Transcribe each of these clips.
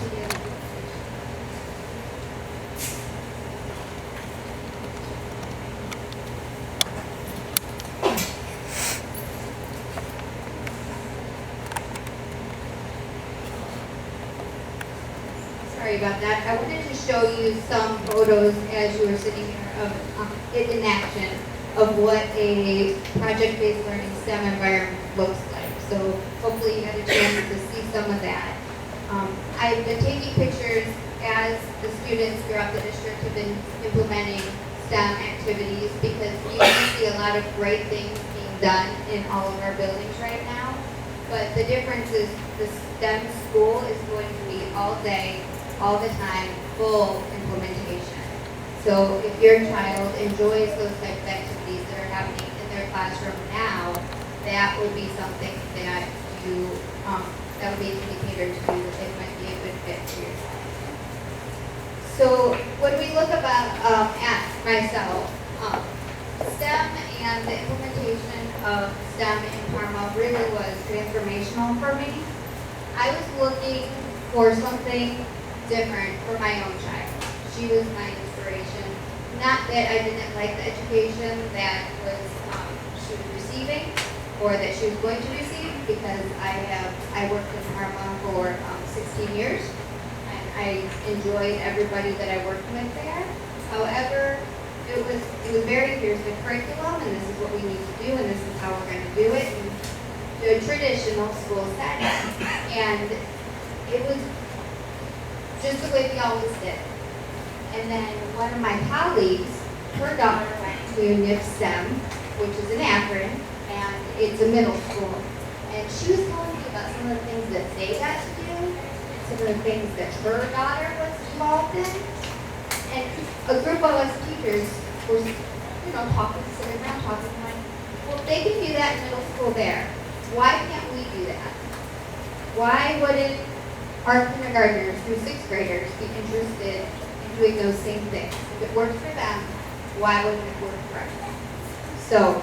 Sorry about that. I wanted to show you some photos as you were sitting here of it in action of what a project-based learning STEM environment looks like. So hopefully you had a chance to see some of that. I've been taking pictures as the students throughout the district have been implementing STEM activities because we see a lot of great things being done in all of our buildings right now. But the difference is the STEM school is going to be all day, all the time, full implementation. So if your child enjoys those types of activities that are happening in their classroom now, that would be something that you, that would be an indicator to you that it might be a good fit for your child. So when we look about at myself, STEM and the implementation of STEM in Parma really was transformational for me. I was looking for something different for my own child. She was my inspiration. Not that I didn't like the education that was she was receiving or that she was going to receive, because I worked in Parma for 16 years and I enjoyed everybody that I worked with there. However, it was very here's the curriculum and this is what we need to do and this is how we're going to do it in the traditional school setting. And it was just the way we always did. And then one of my colleagues, her daughter went to NIF STEM, which is in Akron, and it's a middle school. And she was telling me about some of the things that they got to do, some of the things that her daughter was involved in. And a group of us teachers were, talking, sitting around talking, like, well, if they can do that in middle school there, why can't we do that? Why wouldn't our kindergartners through sixth graders be interested in doing those same things? If it works for them, why wouldn't it work for us? So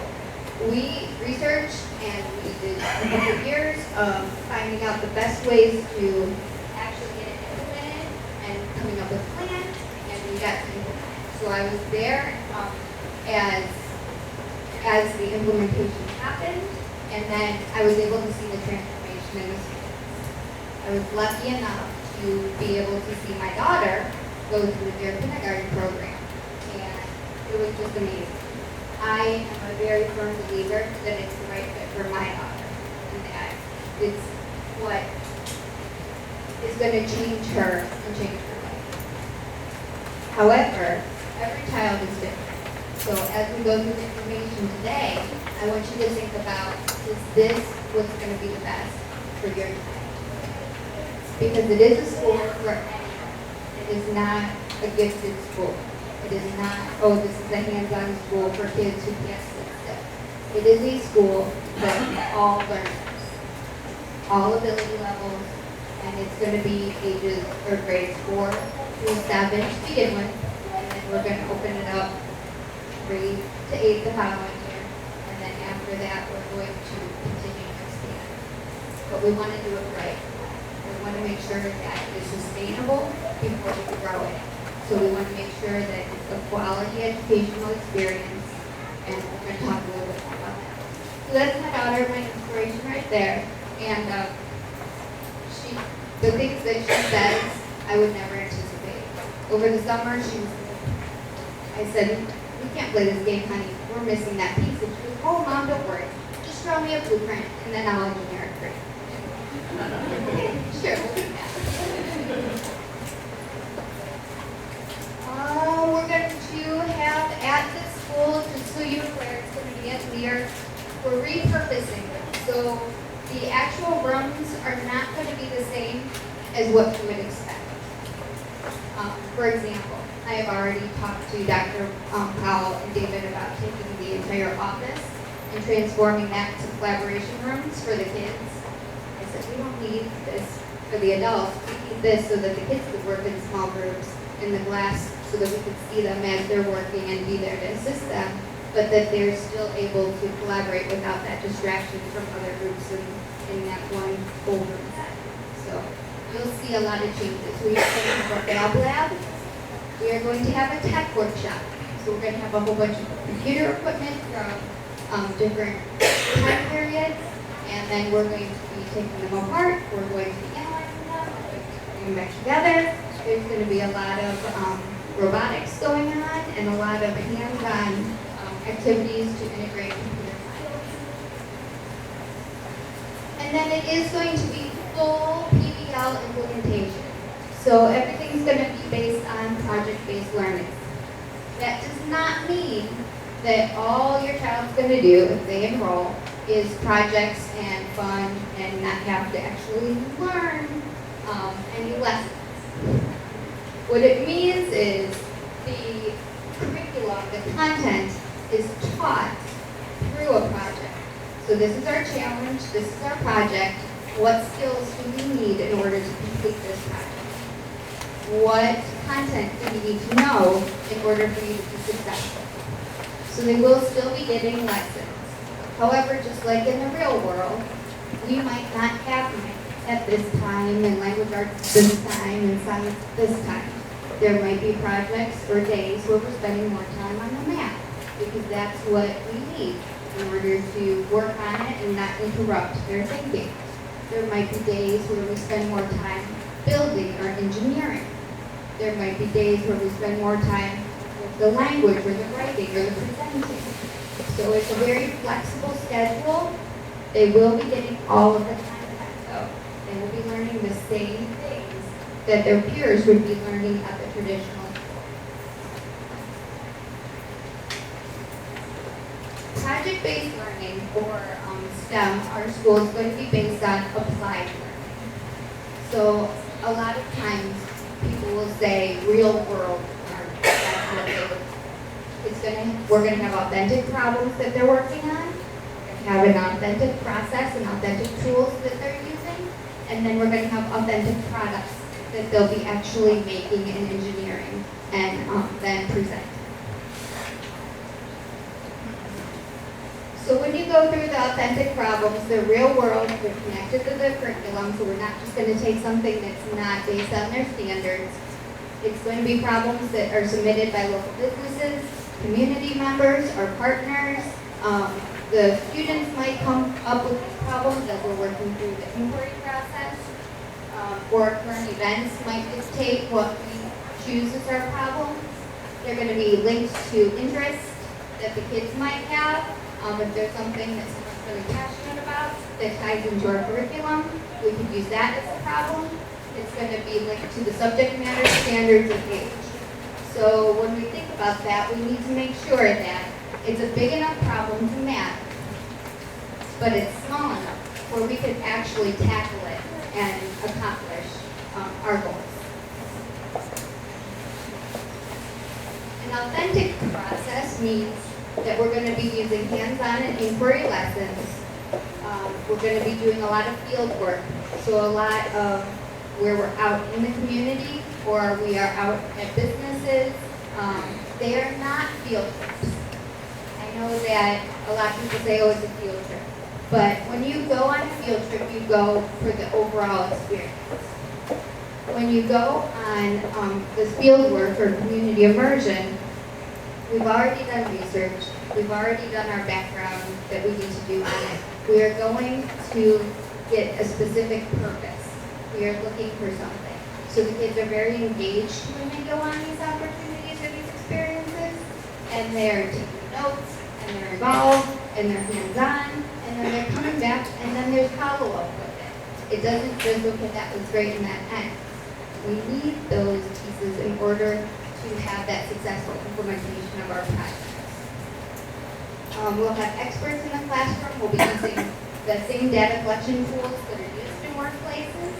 we researched and we did a couple of years of finding out the best ways to actually get it implemented and coming up with a plan, and we got to implement it. So I was there as the implementation happened, and then I was able to see the transformation in the schools. I was lucky enough to be able to see my daughter go through their kindergarten program, and it was just amazing. I am a very firm believer that it's the right fit for my daughter, and that it's what is going to change her and change her life. However, every child is different. So as we go through the information today, I want you to think about, is this what's going to be the best for your child? Because it is a school for anyone. It is not a gifted school. It is not, oh, this is a hands-on school for kids who can't sit still. It is a school for all learners, all ability levels, and it's going to be ages or grades 4 through 7 to begin with, and then we're going to open it up 3 to 8 the following year, and then after that we're going to continue to expand. But we want to do it right. We want to make sure that it's sustainable before we grow it. So we want to make sure that it's a quality educational experience, and we're going to talk a little bit more about that. So that's my daughter, my inspiration right there. And the things that she says, I would never anticipate. Over the summer, I said, we can't play this game, honey. We're missing that piece. And she goes, oh, Mom, don't worry. Just draw me a blueprint, and then I'll engineer it for you. Sure, we'll do that. We're going to have at this school, just so you're aware, it's going to be at we're repurposing them. So the actual rooms are not going to be the same as what you would expect. For example, I have already talked to Dr. Powell and David about taking the entire office and transforming that to collaboration rooms for the kids. I said, we don't need this for the adults. We need this so that the kids could work in small groups in the glass so that we could see them as they're working and be there to assist them, but that they're still able to collaborate without that distraction from other groups in that one full room setting. So you'll see a lot of changes. We are going to have a Fab Lab. We are going to have a tech workshop. So we're going to have a whole bunch of computer equipment from different time periods, and then we're going to be taking them apart. We're going to be analyzing them. We're going to bring them back together. There's going to be a lot of robotics going on and a lot of hands-on activities to integrate computer science. And then it is going to be full PBL implementation. So everything's going to be based on project-based learning. That does not mean that all your child's going to do, if they enroll, is projects and fun and not have to actually learn any lessons. What it means is the curriculum, the content is taught through a project. So this is our challenge, this is our project. What skills do we need in order to complete this project? What content do you need to know in order for you to be successful? So they will still be getting lessons. However, just like in the real world, we might not have math at this time, and language arts this time, and science this time. There might be projects or days where we're spending more time on the math, because that's what we need in order to work on it and not interrupt their thinking. There might be days where we spend more time building or engineering. There might be days where we spend more time with the language or the writing or the presenting. So it's a very flexible schedule. They will be getting all of the content though. They will be learning the same things that their peers would be learning at the traditional school. Project-based learning, or STEM, our school is going to be based on applied learning. So a lot of times people will say real world learning. That's what they would. We're going to have authentic problems that they're working on. We're going to have an authentic process and authentic tools that they're using. And then we're going to have authentic products that they'll be actually making and engineering and then presenting. So when you go through the authentic problems, the real world, they're connected to the curriculum, so we're not just going to take something that's not based on their standards. It's going to be problems that are submitted by local businesses, community members, or partners. The students might come up with these problems as we're working through the inquiry process, or current events might dictate what we choose as our problems. They're going to be linked to interests that the kids might have. If there's something that someone's really passionate about that ties into our curriculum, we could use that as a problem. It's going to be linked to the subject matter, standards, and age. So when we think about that, we need to make sure that it's a big enough problem to math, but it's small enough where we could actually tackle it and accomplish our goals. An authentic process means that we're going to be using hands-on and inquiry lessons. We're going to be doing a lot of field work, so a lot of where we're out in the community or we are out at businesses. They are not field trips. I know that a lot of people say, oh, it's a field trip. But when you go on a field trip, you go for the overall experience. When you go on this field work or community immersion, we've already done research. We've already done our background that we need to do on it. We are going to get a specific purpose. We are looking for something. So the kids are very engaged when they go on these opportunities or these experiences, and they're taking notes, and they're involved, and they're hands-on, and then they're coming back, and then there's follow-up with it. It doesn't just look at that was great and that ends. We need those pieces in order to have that successful implementation of our projects. We'll have experts in the classroom. We'll be using the same data collection tools that are used in workplaces.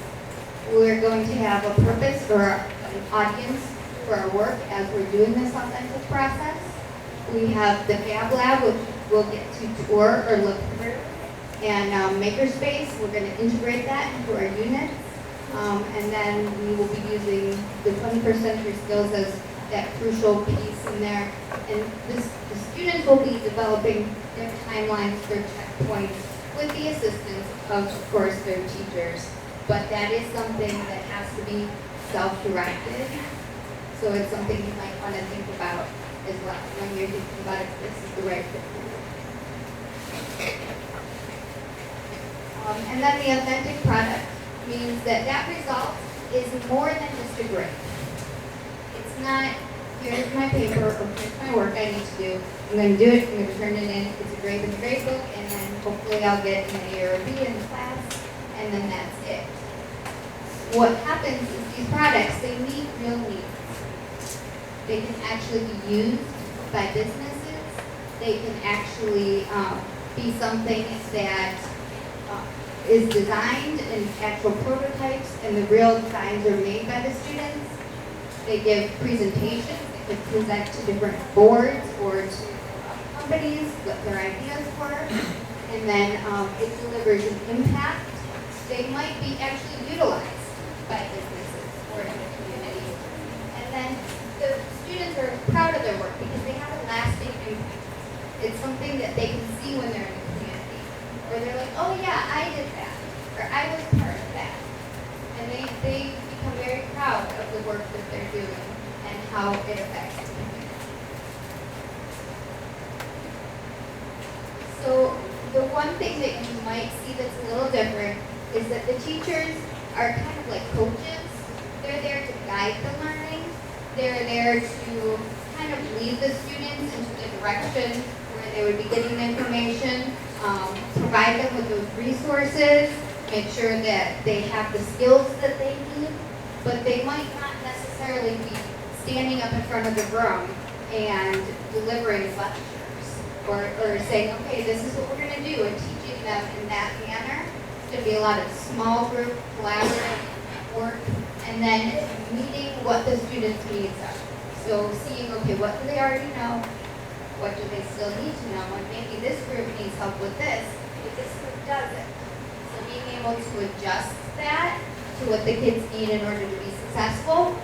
We're going to have a purpose or an audience for our work as we're doing this authentic process. We have the Fab Lab, which we'll get to tour or look through. And Makerspace, we're going to integrate that into our units. And then we will be using the 21st century skills as that crucial piece in there. And the students will be developing their timelines, their checkpoints, with the assistance of course, their teachers but that is something that has to be self-directed. So it's something you might want to think about as well when you're thinking about if this is the right fit for you. And then the authentic product means that that result is more than just a grade. It's not, here's my paper, or here's my work I need to do. I'm going to do it, I'm going to turn it in, it's a grade in the grade book, and then hopefully I'll get an A or a B in the class, and then that's it. What happens is these products, they meet real needs. They can actually be used by businesses. They can actually be something that is designed in actual prototypes, and the real designs are made by the students. They give presentations. They can present to different boards or to companies what their ideas were, and then it delivers an impact. They might be actually utilized by businesses or in the community. And then the students are proud of their work because they have a lasting impact. It's something that they can see when they're in the community. Or they're like, oh yeah, I did that. Or I was part of that. And they become very proud of the work that they're doing and how it affects the community. So the one thing that you might see that's a little different is that the teachers are kind of like coaches. They're there to guide the learning. They're there to kind of lead the students into the direction where they would be getting the information, provide them with those resources, make sure that they have the skills that they need, but they might not necessarily be standing up in front of the room and delivering lectures or saying, okay, this is what we're going to do, and teaching them in that manner. It's going to be a lot of small group, collaborative work, and then meeting what the students' needs are. So seeing, okay, what do they already know? What do they still need to know? And maybe this group needs help with this, but this group doesn't. So being able to adjust that to what the kids need in order to be successful,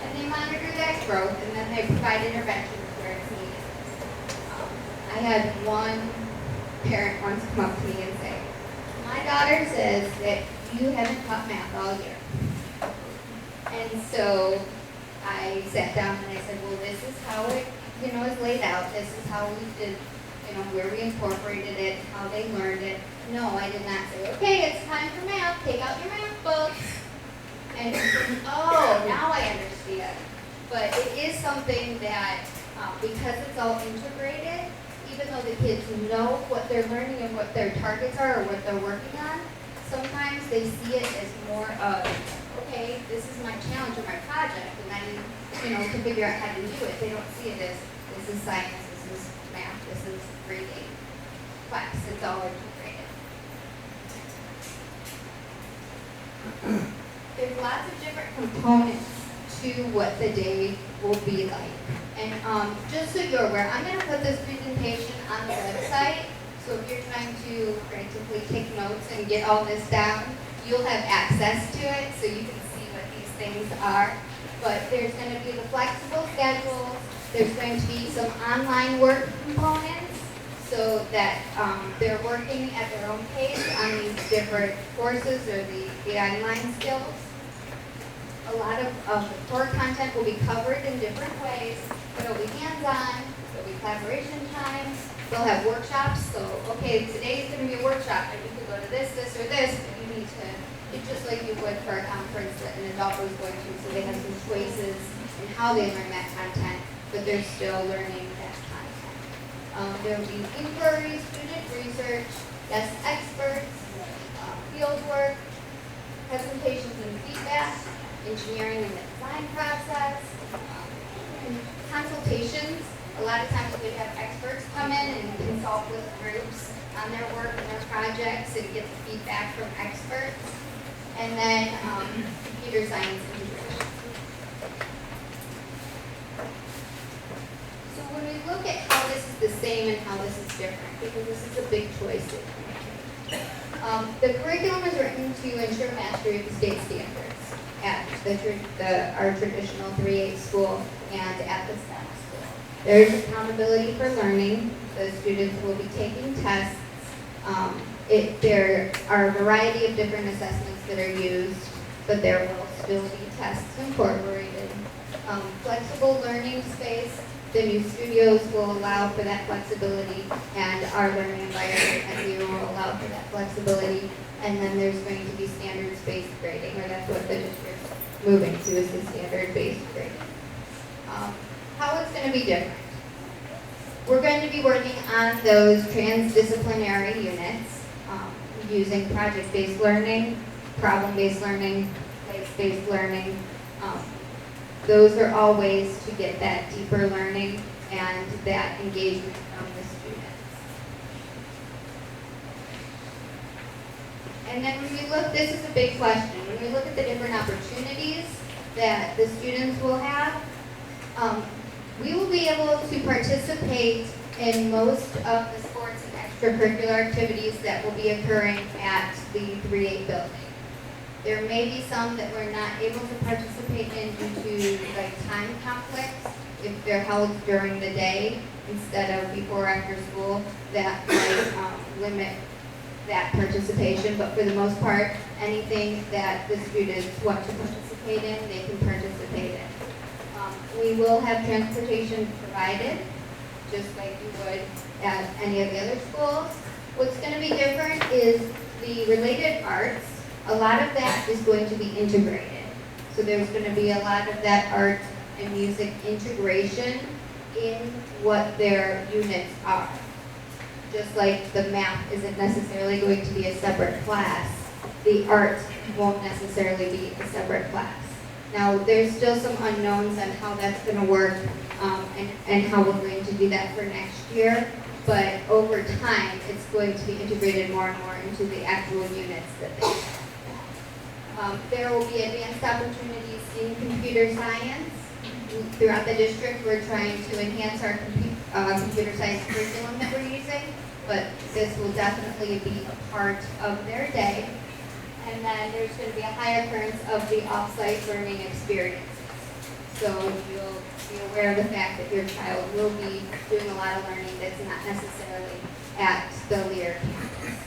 and they monitor that growth, and then they provide interventions where it's needed. I had one parent once come up to me and say, my daughter says that you haven't taught math all year. And so I sat down and I said, well, this is how it, is laid out. This is how we did, where we incorporated it, how they learned it. No, I did not say, okay, it's time for math. Take out your math books. And oh, now I understand. But it is something that, because it's all integrated, even though the kids know what they're learning and what their targets are or what they're working on, sometimes they see it as more of, okay, this is my challenge or my project, and I need, to figure out how to do it. They don't see it as, this is science, this is math, this is reading, class. It's all integrated. There's lots of different components to what the day will be like. And just so you're aware, I'm going to put this presentation on the website. So if you're trying to frantically take notes and get all this down, you'll have access to it so you can see what these things are. But there's going to be the flexible schedules. There's going to be some online work components so that they're working at their own pace on these different courses or the online skills. A lot of the core content will be covered in different ways, but it'll be hands-on, there'll be collaboration time, they'll have workshops, so, okay, today's going to be a workshop, and you can go to this, or this, but you need to, it's just like you would for a conference that an adult was going to, so they have some choices in how they learn that content, but they're still learning that content. There will be inquiries, student research, guest experts, field work, presentations and feedback, engineering and the design process, and consultations. A lot of times we have experts come in and consult with groups on their work and their projects and get the feedback from experts. And then computer science integration. So when we look at how this is the same and how this is different, because this is a big choice that we make. The curriculum is written to ensure mastery of the state standards at our traditional 3A school and at the STEM school. There is accountability for learning. The students will be taking tests. There are a variety of different assessments that are used, but there will still be tests incorporated. Flexible learning space, the new studios will allow for that flexibility, and our learning environment at Leo will allow for that flexibility. And then there's going to be standards-based grading, or that's what the district's moving to, is the standard-based grading. How it's going to be different. We're going to be working on those transdisciplinary units using project-based learning, problem-based learning, place-based learning. Those are all ways to get that deeper learning and that engagement from the students. And then when we look, this is a big question, when we look at the different opportunities that the students will have, we will be able to participate in most of the sports and extracurricular activities that will be occurring at the 3-8 building. There may be some that we're not able to participate in due to time conflicts. If they're held during the day instead of before or after school, that might limit that participation. But for the most part, anything that the students want to participate in, they can participate in. We will have transportation provided, just like you would at any of the other schools. What's going to be different is the related arts. A lot of that is going to be integrated. So there's going to be a lot of that art and music integration in what their units are. Just like the math isn't necessarily going to be a separate class, the art won't necessarily be a separate class. Now, there's still some unknowns on how that's going to work and how we're going to do that for next year. But over time, it's going to be integrated more and more into the actual units that they have. There will be advanced opportunities in computer science. Throughout the district, we're trying to enhance our computer science curriculum that we're using, but this will definitely be a part of their day. And then there's going to be a high occurrence of the off-site learning experiences. So you'll be aware of the fact that your child will be doing a lot of learning that's not necessarily at the Lear campus.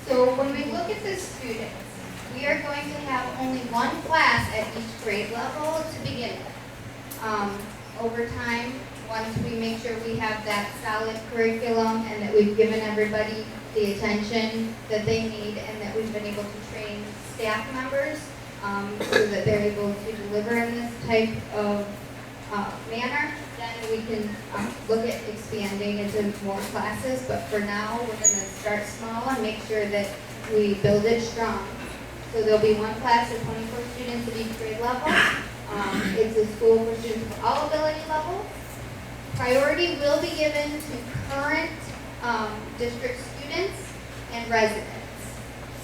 So when we look at the students, we are going to have only one class at each grade level to begin with. Over time, once we make sure we have that solid curriculum and that we've given everybody the attention that they need and that we've been able to train staff members so that they're able to deliver in this type of manner, then we can look at expanding into more classes. But for now, we're going to start small and make sure that we build it strong. So there'll be one class of 24 students at each grade level. It's a school for students of all ability levels. Priority will be given to current district students and residents.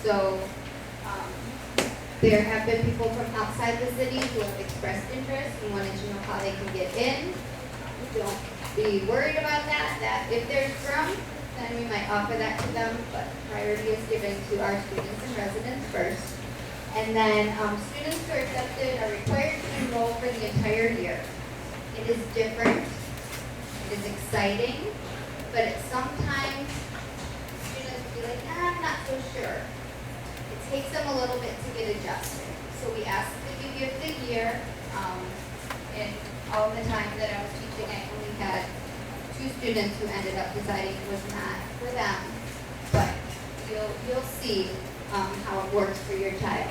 So there have been people from outside the city who have expressed interest and wanted to know how they can get in. Don't be worried about that. That if there's room, then we might offer that to them, but priority is given to our students and residents first. And then students who are accepted are required to enroll for the entire year. It is different, it is exciting, but sometimes students will be like, I'm not so sure. It takes them a little bit to get adjusted. So we ask that you give the year. In all the time that I was teaching, I only had 2 students who ended up deciding it was not for them. But you'll see how it works for your child.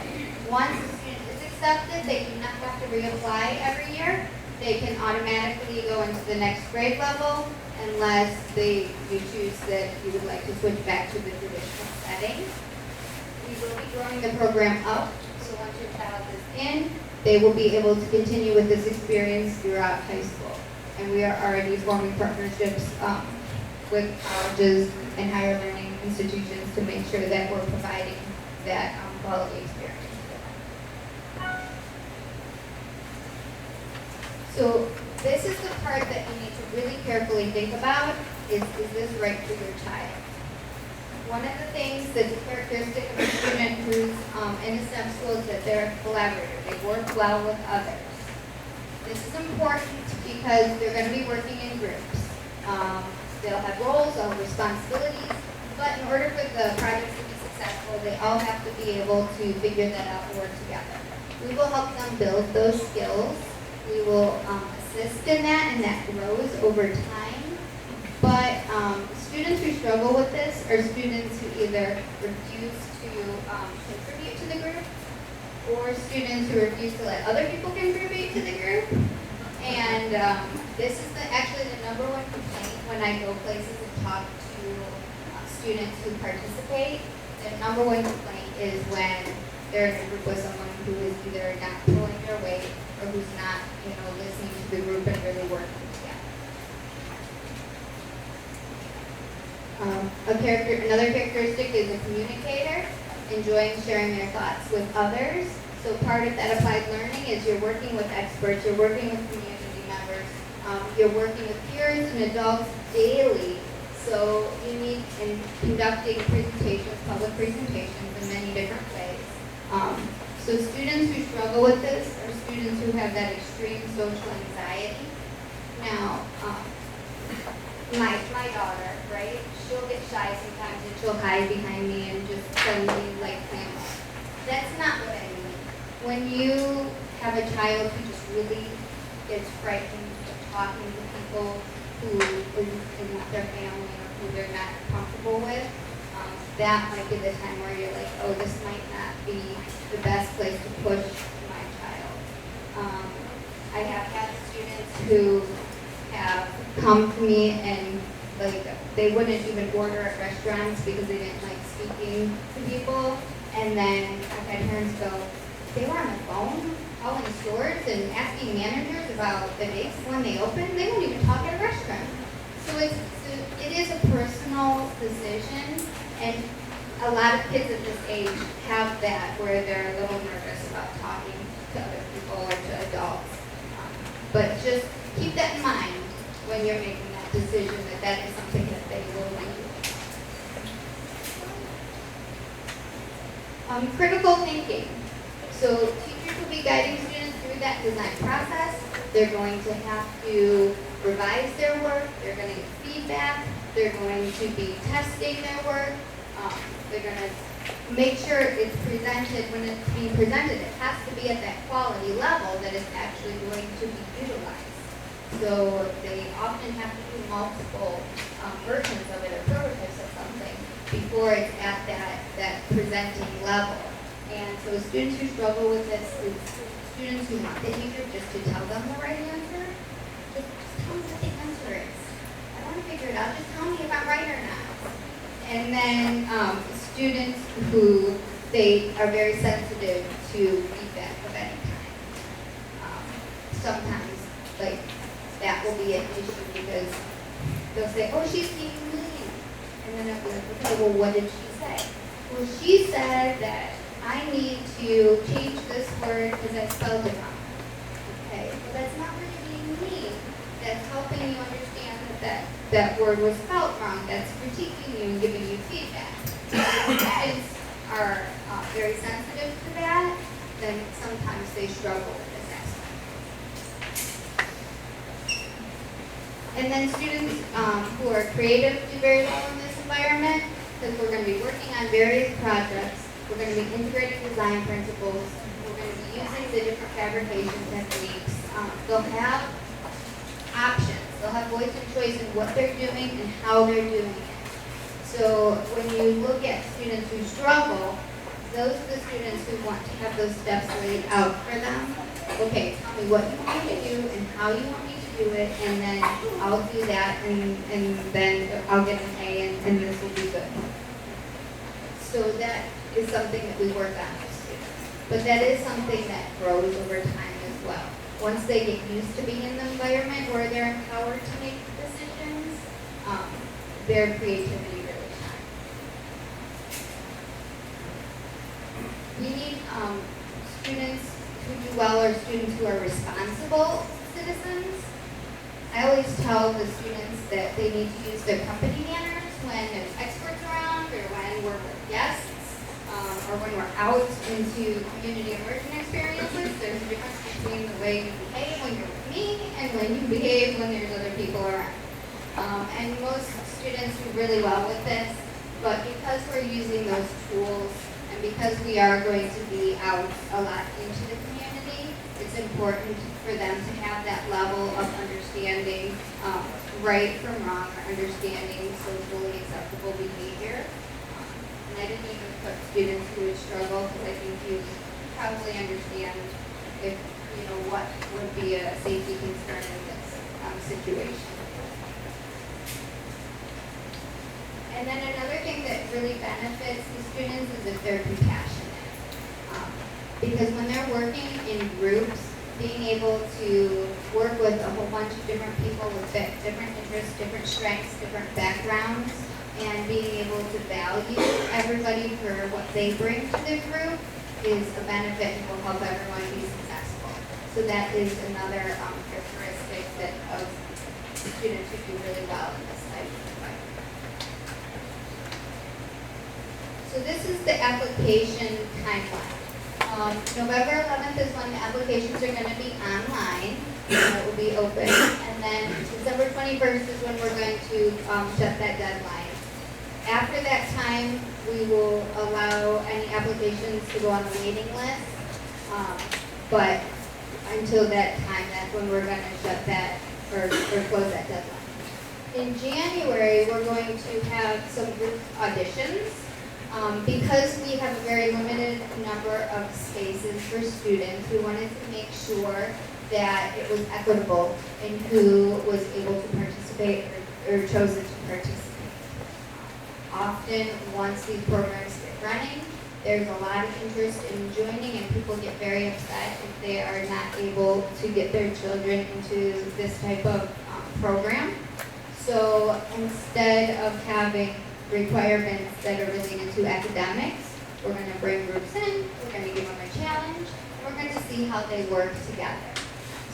Once a student is accepted, they do not have to reapply every year. They can automatically go into the next grade level unless you choose that you would like to switch back to the traditional setting. We will be growing the program up, so once your child is in, they will be able to continue with this experience throughout high school. And we are already forming partnerships with colleges and higher learning institutions to make sure that we're providing that quality experience. So this is the part that you need to really carefully think about, is this right for your child? One of the things that's a characteristic of a student who's in a STEM school is that they're a collaborator. They work well with others. This is important because they're going to be working in groups. They'll have roles, they'll have responsibilities, But in order for the projects to be successful, they all have to be able to figure that out and work together. We will help them build those skills. We will assist in that, and that grows over time. But students who struggle with this are students who either refuse to contribute to the group, or students who refuse to let other people contribute to the group. And this is actually the number one complaint when I go places and talk to students who participate. The number one complaint is when they're in a group with someone who is either not pulling their weight or who's not, listening to the group and really working together. Another characteristic is a communicator, enjoying sharing their thoughts with others. So part of that applied learning is you're working with experts, you're working with community members, you're working with peers and adults daily. So you need in conducting presentations, public presentations in many different ways. So students who struggle with this are students who have that extreme social anxiety. Now, my daughter, right? She'll get shy sometimes and she'll hide behind me and just suddenly clam up. That's not what I mean. When you have a child who just really is frightened of talking to people who is not their family or who they're not comfortable with, that might be the time where you're like, oh, this might not be the best place to push my child. I have had students who have come to me and they wouldn't even order at restaurants because they didn't like speaking to people. And then I've had parents go, they were on the phone calling stores and asking managers about the dates when they open. They won't even talk at a restaurant. So it is a personal decision, and a lot of kids at this age have that where they're a little nervous about talking to other people or to adults. But just keep that in mind when you're making that decision, that is something that they will do. Critical thinking. So teachers will be guiding students through that design process. They're going to have to revise their work. They're going to get feedback. They're going to be testing their work. They're going to make sure it's presented. When it's being presented, it has to be at that quality level that it's actually going to be utilized. So they often have to do multiple versions of it or prototypes of something before it's at that presenting level. And so students who struggle with this is students who want the teacher just to tell them the right answer. Just tell me what the answer is. I don't want to figure it out. Just tell me if I'm right or not. And then students who they are very sensitive to feedback of any kind. Sometimes that will be an issue because they'll say, oh, she's being mean. And then I'll be like, okay, well, what did she say? Well, she said that I need to change this word because I spelled it wrong. Okay, well, that's not really being mean. That's helping you understand that word was spelled wrong. That's critiquing you and giving you feedback. If students are very sensitive to that, then sometimes they struggle with this aspect. And then students who are creative do very well in this environment because we're going to be working on various projects. We're going to be integrating design principles. We're going to be using the different fabrication techniques. They'll have options. They'll have voice and choice in what they're doing and how they're doing it. So when you look at students who struggle, those are the students who want to have those steps laid out for them. Okay, tell me what you want me to do and how you want me to do it, and then I'll do that, and then I'll get an A, and this will be good. So that is something that we work on with students. But that is something that grows over time as well. Once they get used to being in the environment where they're empowered to make decisions, their creativity really shines. We need students who do well are students who are responsible citizens. I always tell the students that they need to use their company manners when there's experts around or when we're with guests. Or when we're out into community immersion experiences. There's a difference between the way you behave when you're with me and when you behave when there's other people around. And most students do really well with this. but because we're using those tools and because we are going to be out a lot into the community, it's important for them to have that level of understanding right from wrong, or understanding socially acceptable behavior. And I didn't even put students who would struggle, because I think you probably understand if you know what would be a safety concern in this situation. And then another thing that really benefits the students is if they're compassionate. Because when they're working in groups, being able to work with a whole bunch of different people with different interests, different strengths, different backgrounds, and being able to value everybody for what they bring to the group is a benefit and will help everyone be successful. So that is another characteristic that of students who do really well in this type of environment. So this is the application timeline. November 11th is when the applications are going to be online. It will be open. And then December 21st is when we're going to shut that deadline. After that time, we will allow any applications to go on the waiting list. But until that time, that's when we're going to shut that or close that deadline. In January, we're going to have some group auditions. Because we have a very limited number of spaces for students, we wanted to make sure that it was equitable in who was able to participate or chosen to participate. Often, once these programs get running, there's a lot of interest in joining, and people get very upset if they are not able to get their children into this type of program. So instead of having requirements that are related to academics, we're going to bring groups in, we're going to give them a challenge, and we're going to see how they work together.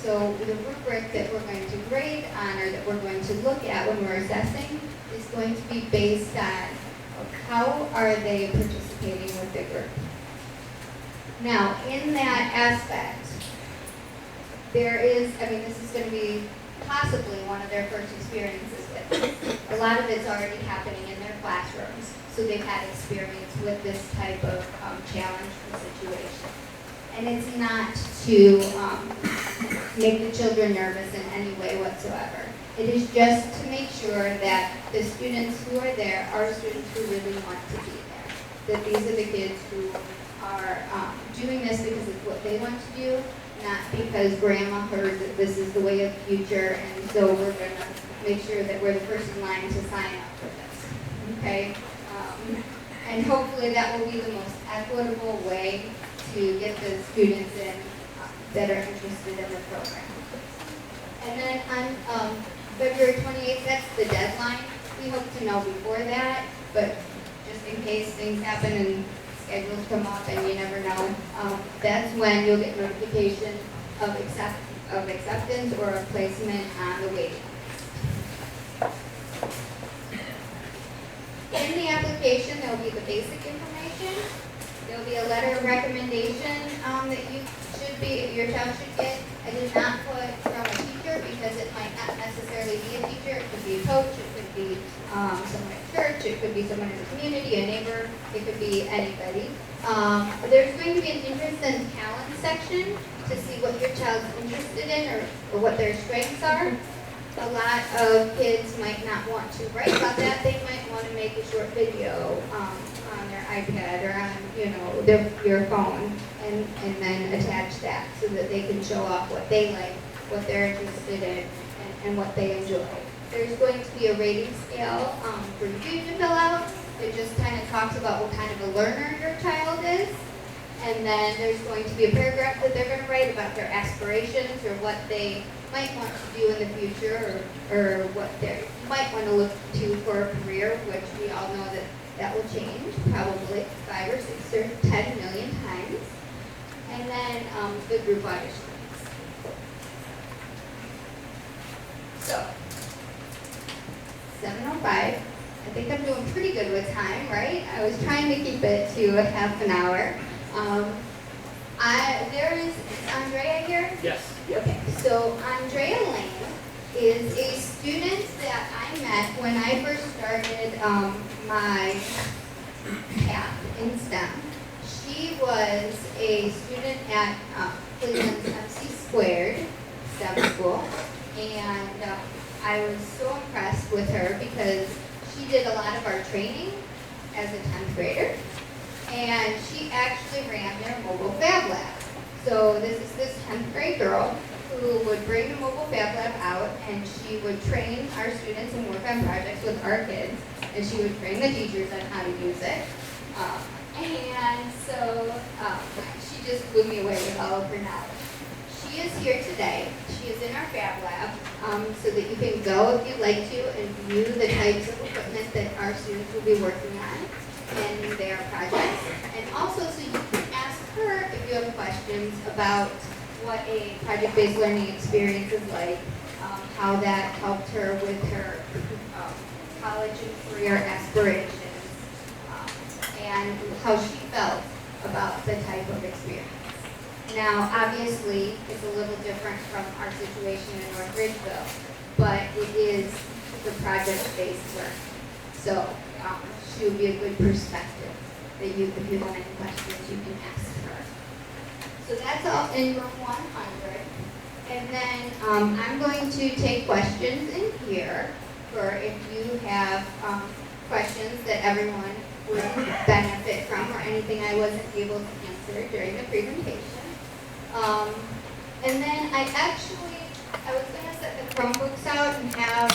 So the rubric that we're going to grade on, or that we're going to look at when we're assessing, is going to be based on how are they participating with the group. Now, in that aspect, there is, this is going to be possibly one of their first experiences with this. A lot of it's already happening in their classrooms, so they've had experience with this type of challenge or situation. And it's not to make the children nervous in any way whatsoever. It is just to make sure that the students who are there are students who really want to be there. That these are the kids who are doing this because it's what they want to do, not because grandma heard that this is the way of the future, and so we're going to make sure that we're the first in line to sign up for this. Okay? And hopefully that will be the most equitable way to get the students in that are interested in the program. And then on February 28th, that's the deadline. We hope to know before that, but just in case things happen and schedules come up and you never know, that's when you'll get notification of acceptance or a placement on the waiting list. In the application, there will be the basic information. There will be a letter of recommendation that your child should get. I did not put from a teacher because it might not necessarily be a teacher. It could be a coach, it could be someone at church, it could be someone in the community, a neighbor, it could be anybody. There's going to be an interest and talent section to see what your child's interested in or what their strengths are. A lot of kids might not want to write about that. They might want to make a short video on their iPad or on your phone and then attach that so that they can show off what they like, what they're interested in, and what they enjoy. There's going to be a rating scale for you to fill out. It just kind of talks about what kind of a learner your child is. And then there's going to be a paragraph that they're going to write about their aspirations or what they might want to do in the future or what they might want to look to for a career, which we all know that will change probably 5 or 6 or 10 million times. And then the group auditions. So, 7:05. I think I'm doing pretty good with time, right? I was trying to keep it to a half an hour. Is Andrea here? Yes. Okay, so Andrea Lane is a student that I met when I first started my path in STEM. She was a student at Cleveland's MC Squared STEM school, and I was so impressed with her because she did a lot of our training as a 10th grader, and she actually ran their mobile Fab Lab. So this is this 10th grade girl who would bring the mobile Fab Lab out, and she would train our students and work on projects with our kids, and she would train the teachers on how to use it. And so she just blew me away with all of her knowledge. She is here today. She is in our Fab Lab, so that you can go if you'd like to and view the types of equipment that our students will be working on in their projects. And also so you can ask her if you have questions about what a project-based learning experience is like, how that helped her with her college and career aspirations, and how she felt about the type of experience. Now, obviously, it's a little different from our situation in North Ridgeville, but it is the project-based learning. So she would be a good perspective that you, if you have any questions, you can ask her. So that's all in room 100. And then I'm going to take questions in here for if you have questions that everyone would benefit from or anything I wasn't able to answer during the presentation. And then I was going to set the Chromebooks out and have